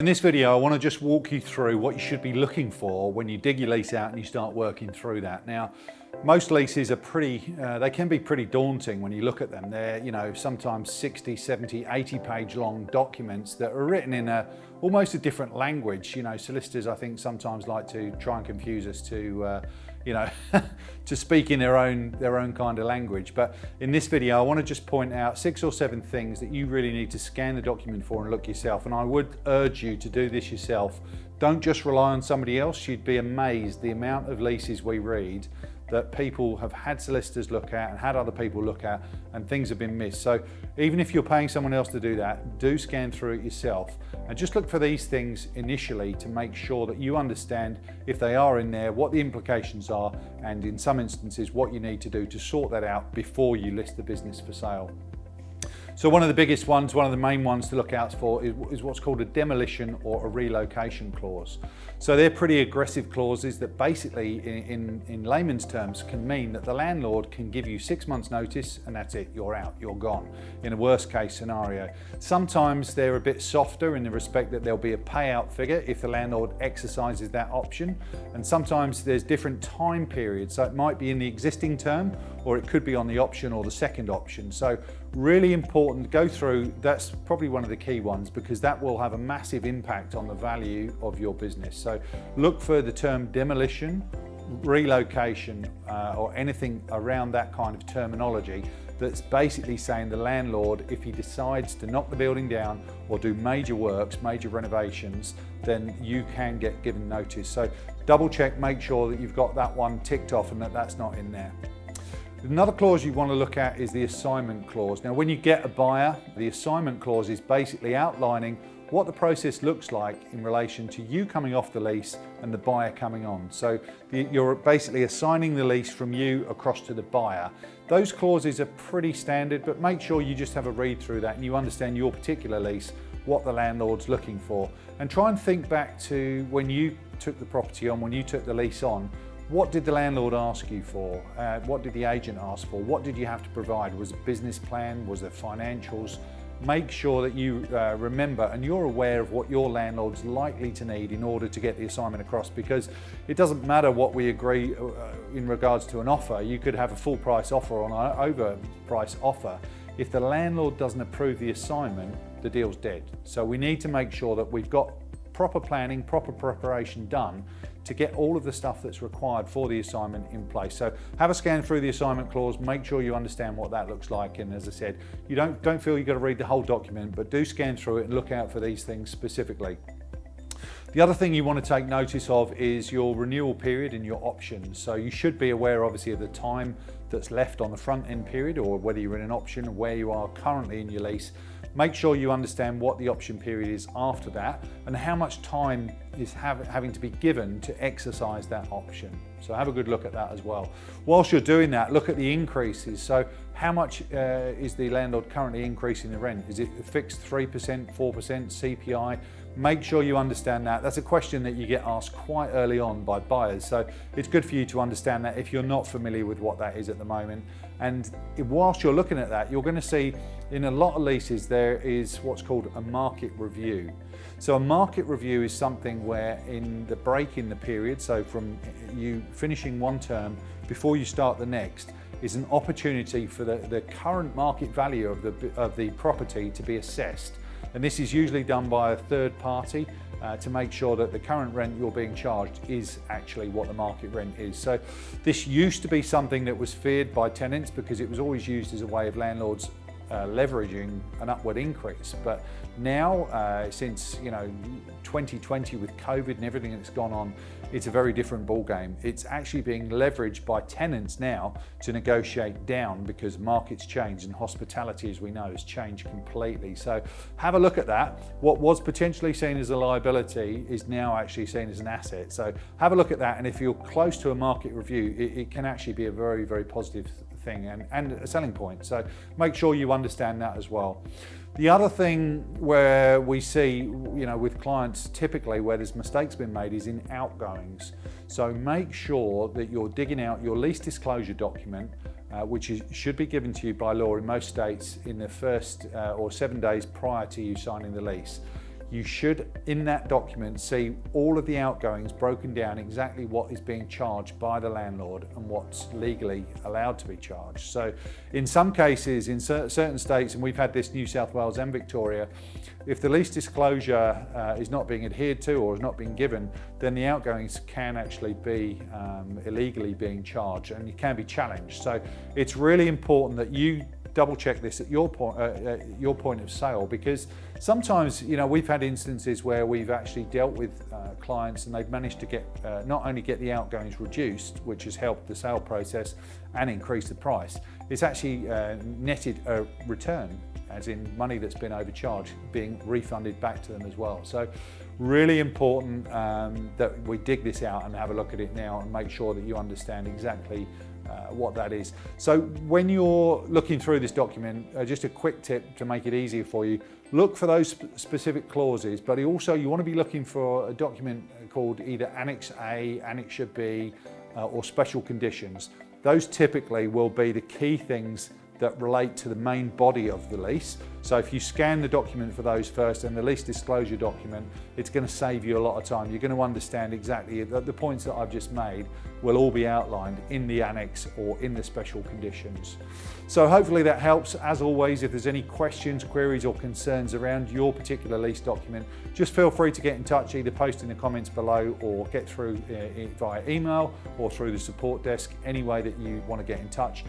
In this video, I want to just walk you through what you should be looking for when you dig your lease out and you start working through that. Now, most leases are they can be pretty daunting when you look at them. They're, sometimes 60, 70, 80 page long documents that are written in almost a different language. Solicitors, I think, sometimes like to try and confuse us to to speak in their own kind of language. But in this video, I want to just point out 6 or 7 things that you really need to scan the document for and look yourself. And I would urge you to do this yourself. Don't just rely on somebody else. You'd be amazed the amount of leases we read that people have had solicitors look at and had other people look at, and things have been missed. So even if you're paying someone else to do that, do scan through it yourself and just look for these things initially to make sure that you understand if they are in there, what the implications are, and in some instances what you need to do to sort that out before you list the business for sale. So one of the biggest ones, one of the main ones to look out for is what's called a demolition or a relocation clause. So they're pretty aggressive clauses that basically, in layman's terms, can mean that the landlord can give you 6 months notice and that's it, you're out, you're gone, in a worst case scenario. Sometimes they're a bit softer in the respect that there'll be a payout figure if the landlord exercises that option. And sometimes there's different time periods. So it might be in the existing term, or it could be on the option or the second option. So really important to go through. That's probably one of the key ones because that will have a massive impact on the value of your business. So look for the term demolition, relocation, or anything around that kind of terminology that's basically saying the landlord, if he decides to knock the building down or do major works, major renovations, then you can get given notice. So double check, make sure that you've got that one ticked off and that that's not in there. Another clause you want to look at is the assignment clause. Now, when you get a buyer, the assignment clause is basically outlining what the process looks like in relation to you coming off the lease and the buyer coming on. So you're basically assigning the lease from you across to the buyer. Those clauses are pretty standard, but make sure you just have a read through that and you understand your particular lease, what the landlord's looking for. And try and think back to when you took the property on, when you took the lease on. What did the landlord ask you for? What did the agent ask for? What did you have to provide? Was it a business plan? Was there financials? Make sure that you remember and you're aware of what your landlord's likely to need in order to get the assignment across, because it doesn't matter what we agree in regards to an offer. You could have a full price offer or an overprice offer. If the landlord doesn't approve the assignment, the deal's dead. So we need to make sure that we've got proper planning, proper preparation done to get all of the stuff that's required for the assignment in place. So have a scan through the assignment clause, make sure you understand what that looks like. And as I said, you don't feel you've got to read the whole document, but do scan through it and look out for these things specifically. The other thing you want to take notice of is your renewal period and your options. So you should be aware, obviously, of the time that's left on the front end period, or whether you're in an option or where you are currently in your lease. Make sure you understand what the option period is after that and how much time is having to be given to exercise that option. So have a good look at that as well. Whilst you're doing that, look at the increases. So how much is the landlord currently increasing the rent? Is it fixed 3%, 4%, CPI? Make sure you understand that. That's a question that you get asked quite early on by buyers. So it's good for you to understand that if you're not familiar with what that is at the moment. And whilst you're looking at that, you're going to see in a lot of leases there is what's called a market review. So a market review is something where in the break in the period, so from you finishing one term before you start the next, is an opportunity for the current market value of the property to be assessed. And this is usually done by a third party to make sure that the current rent you're being charged is actually what the market rent is. So this used to be something that was feared by tenants because it was always used as a way of landlords leveraging an upward increase. But now, since 2020 with COVID and everything that's gone on, it's a very different ball game. It's actually being leveraged by tenants now to negotiate down because markets change and hospitality, as we know, has changed completely. So have a look at that. What was potentially seen as a liability is now actually seen as an asset. So have a look at that, and if you're close to a market review, it can actually be a very, very positive thing and a selling point. So make sure you understand that as well. The other thing where we see, with clients typically where there's mistakes been made is in outgoings. So make sure that you're digging out your lease disclosure document, which should be given to you by law in most states in the first or 7 days prior to you signing the lease. you should, in that document, see all of the outgoings broken down, exactly what is being charged by the landlord and what's legally allowed to be charged. So in some cases, in certain states, and we've had this New South Wales and Victoria, if the lease disclosure is not being adhered to or is not being given, then the outgoings can actually be illegally being charged, and you can be challenged. So it's really important that you double check this at your point of sale, because sometimes, you know, we've had instances where we've actually dealt with clients and they've managed to get not only get the outgoings reduced, which has helped the sale process and increased the price, it's actually netted a return, as in money that's been overcharged being refunded back to them as well. So really important that we dig this out and have a look at it now and make sure that you understand exactly what that is. So when you're looking through this document, just a quick tip to make it easier for you, look for those specific clauses, but also you want to be looking for a document called either Annex A, Annex B, or Special Conditions. Those typically will be the key things that relate to the main body of the lease. So if you scan the document for those first and the lease disclosure document, it's going to save you a lot of time. You're going to understand exactly the points that I've just made will all be outlined in the annex or in the special conditions. So hopefully that helps. As always, if there's any questions, queries or concerns around your particular lease document, just feel free to get in touch, either post in the comments below or get through via email or through the support desk, any way that you want to get in touch.